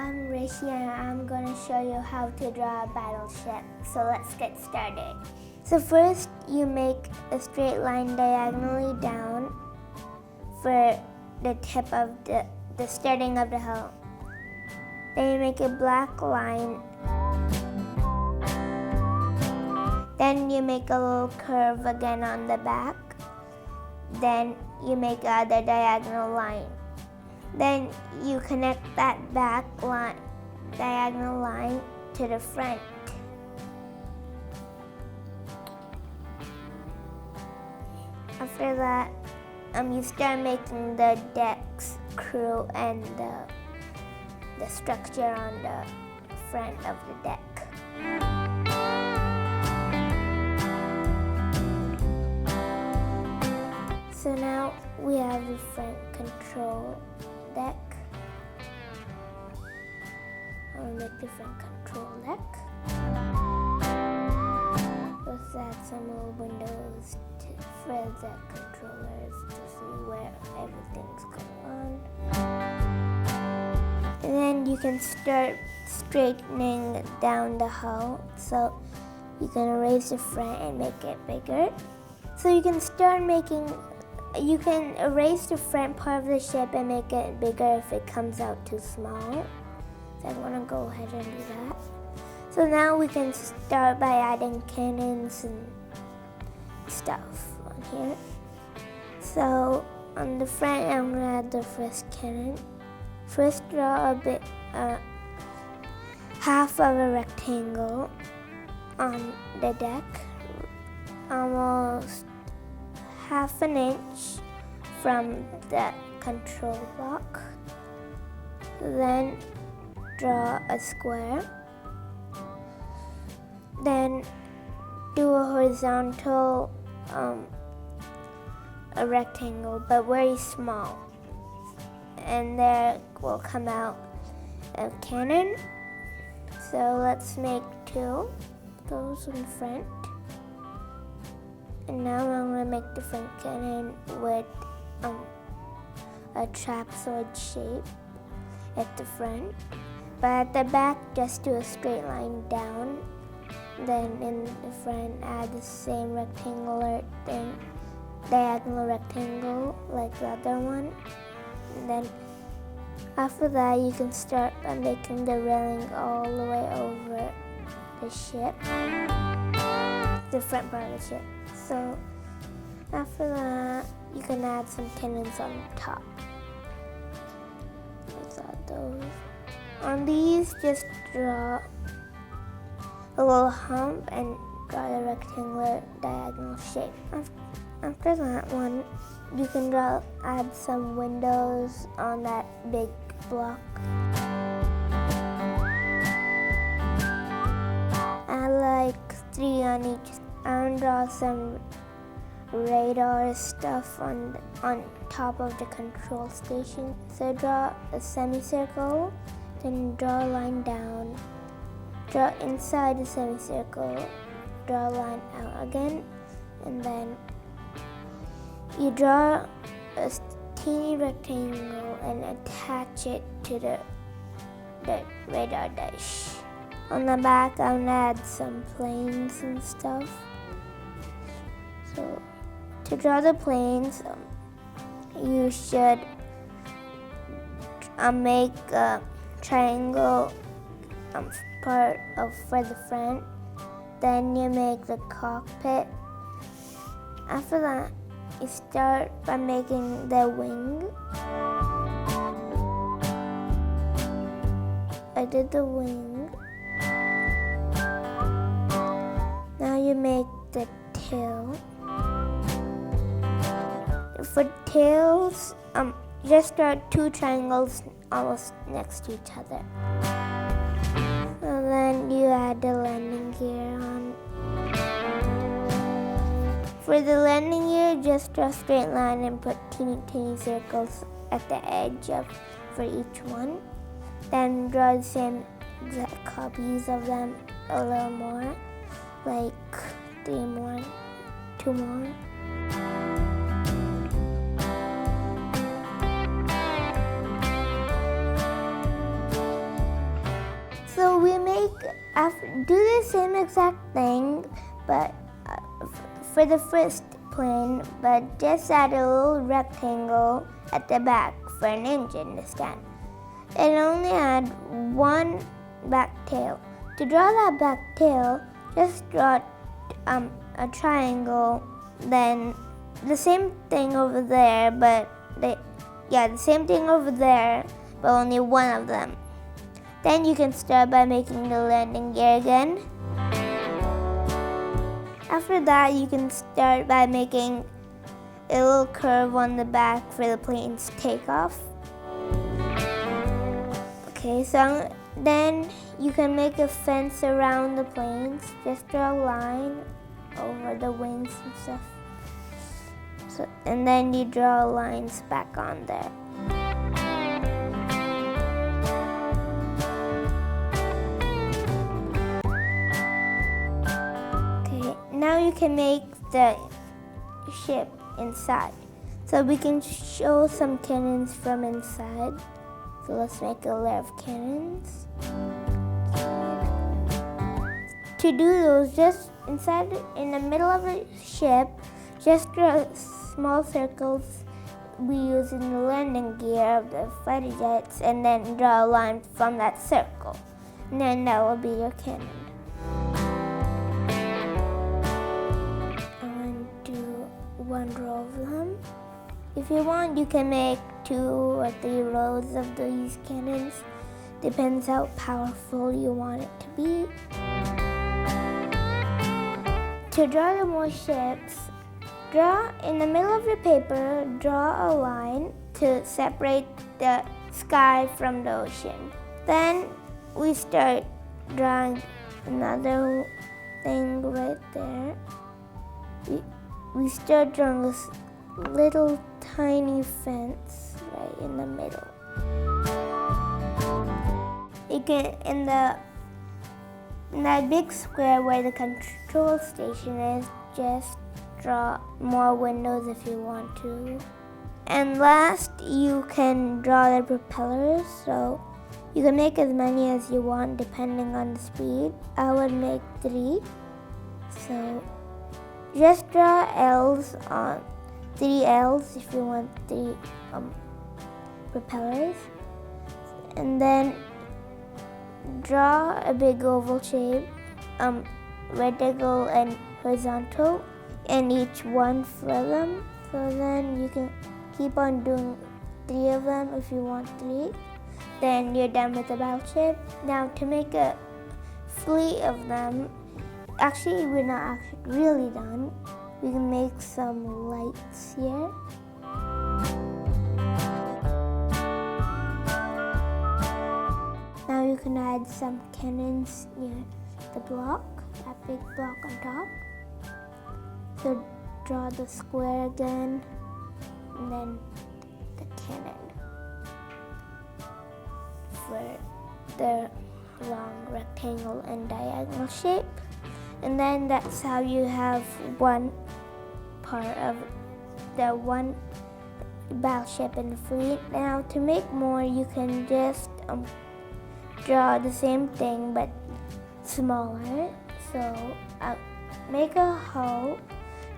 I'm Rishi and I'm going to show you how to draw a battleship. So let's get started. So first you make a straight line diagonally down for the tip of the starting of the hull. Then you make a black line. Then you make a little curve again on the back. Then you make another diagonal line. Then you connect that back line, diagonal line to the front. After that, you start making the deck's crew and the structure on the front of the deck. So now we have the front control deck. I'll make the front control deck. Let's add some little windows for the controllers to see where everything's going on. And then you can start straightening down the hull. So you can erase the front and make it bigger. So you can erase the front part of the ship and make it bigger if it comes out too small. So I'm gonna go ahead and do that. So now we can start by adding cannons and stuff on here. So on the front, I'm gonna add the first cannon. First, draw half of a rectangle on the deck, almost half an inch from the control block. Then draw a square. Then do a horizontal a rectangle, but very small. And there will come out a cannon. So let's make two, those in front. And now I'm going to make the front cannon with a trapezoid shape at the front. But at the back, just do a straight line down. Then in the front, add the same rectangular thing, diagonal rectangle like the other one. And then after that, you can start by making the railing all the way over the ship, the front part of the ship. So after that, you can add some cannons on top. Let's add those. On these, just draw a little hump and draw the rectangular diagonal shape. After that one, you can add some windows on that big block. Add like 3 on each. And draw some radar stuff on top of the control station. So draw a semicircle, then draw a line down. Draw inside the semicircle, draw a line out again, and then you draw a teeny rectangle and attach it to the radar dish. On the back, I'm gonna add some planes and stuff. So to draw the planes, you should make a triangle part for the front. Then you make the cockpit. After that, you start by making the wing. I did the wing. Now you make the tail. For tails, just draw 2 triangles almost next to each other. And then you add the landing gear on. For the landing gear, just draw a straight line and put teeny circles at the edge for each one. Then draw the same exact copies of them, a little more, like 3 more, 2 more. do the same exact thing, but for the first plane, but just add a little rectangle at the back for an engine to stand. And only add one back tail. To draw that back tail, just draw a triangle, then the same thing over there, but the same thing over there, but only one of them. Then you can start by making the landing gear again. After that, you can start by making a little curve on the back for the plane's takeoff. Okay, so then you can make a fence around the planes. Just draw a line over the wings and stuff. And then you draw lines back on there. Okay, now you can make the ship inside. So we can show some cannons from inside. So let's make a layer of cannons. To do those, just inside, in the middle of the ship, just draw small circles we use in the landing gear of the fighter jets, and then draw a line from that circle. And then that will be your cannon. I'm going to do one row of them. If you want, you can make 2 or 3 rows of these cannons. Depends how powerful you want it to be. To draw the more ships, draw in the middle of your paper, draw a line to separate the sky from the ocean. Then we start drawing another thing right there. We start drawing this little tiny fence right in the middle. You can, in that big square where the control station is, just draw more windows if you want to. And last, you can draw the propellers. So you can make as many as you want depending on the speed. I would make 3. So just draw L's on 3 L's if you want 3 propellers. And then draw a big oval shape, vertical and horizontal, and each one for them. So then you can keep on doing 3 of them if you want 3. Then you're done with the battleship. Now to make a fleet of them, actually we're not really done. We can make some lights here. Now you can add some cannons near the block, that big block on top. So draw the square again, and then the cannon for the long rectangle and diagonal shape. And then that's how you have one part of the one battleship in the fleet. Now to make more, you can just draw the same thing but smaller. So make a hull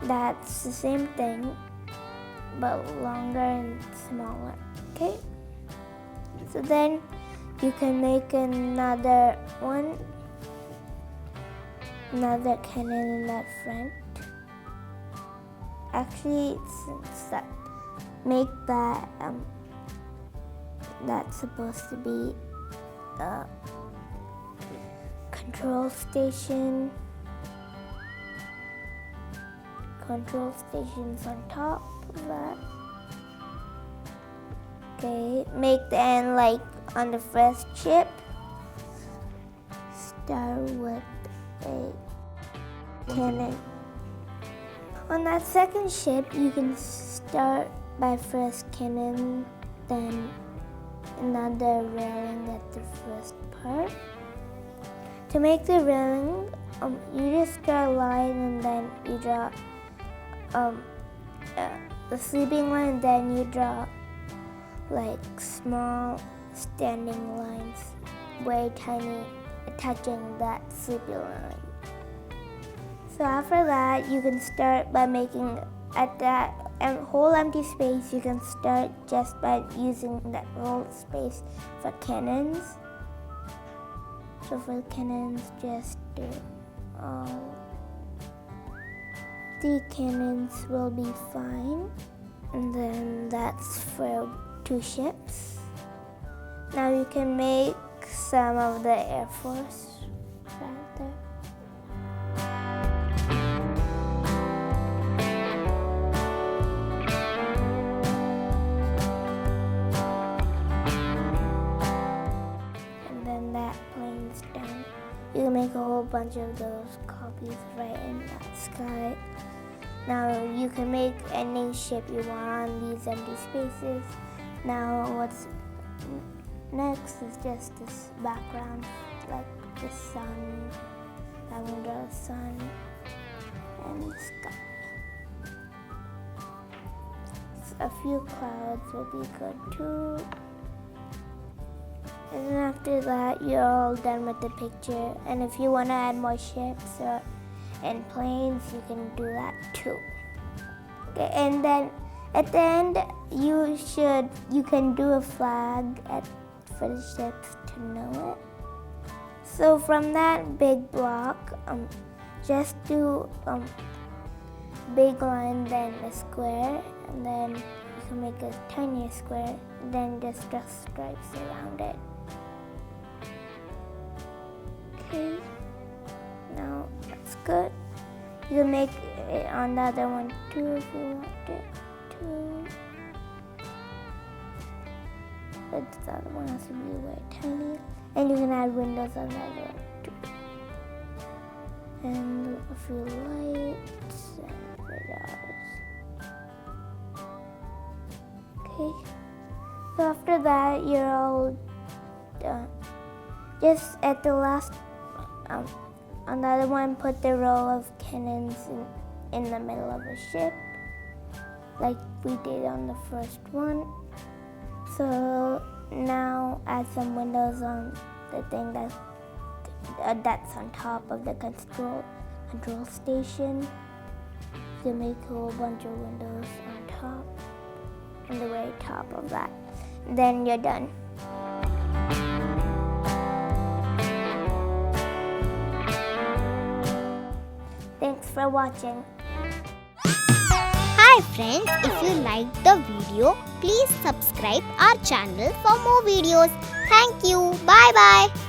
that's the same thing but longer and smaller. Okay, so then you can make another one, another cannon in that front. Actually, since that, make that that's supposed to be a control station. Control station's on top of that. Okay, make the end like on the first ship. Start with a cannon. On that second ship, you can start by first cannon, then another railing at the first part. To make the railing, you just draw a line and then you draw the sleeping line, and then you draw like small standing lines, very tiny touching that sleepy line. So after that, you can start by making at that whole empty space. You can start just by using that whole space for cannons. So for cannons, just do 3 cannons will be fine. And then that's for 2 ships. Now you can make some of the Air Force right there. And then that plane's done. You can make a whole bunch of those copies right in that sky. Now you can make any ship you want on these empty spaces. Now what's next is just this background, like the sun. I'm gonna draw the sun and the sky. So a few clouds will be good too. And then after that, you're all done with the picture. And if you want to add more ships and planes, you can do that too. Okay, and then at the end, you can do a flag for the ships to know it. So from that big block, just do big line, then a square, and then you can make a tinier square, then just draw stripes around it. Okay, now that's good. You can make it on the other one too if you want it to. But the other one has to be very tiny. And you can add windows on the other one too. And a few lights and radars. Okay. So after that, you're all done. Just at the last, on the other one, put the row of cannons in the middle of a ship, like we did on the first one. So now add some windows on the thing that's on top of the control station. You make a whole bunch of windows on top, on the very top of that. Then you're done. Thanks for watching. Hi friends, if you liked the video, please subscribe our channel for more videos. Thank you. Bye bye.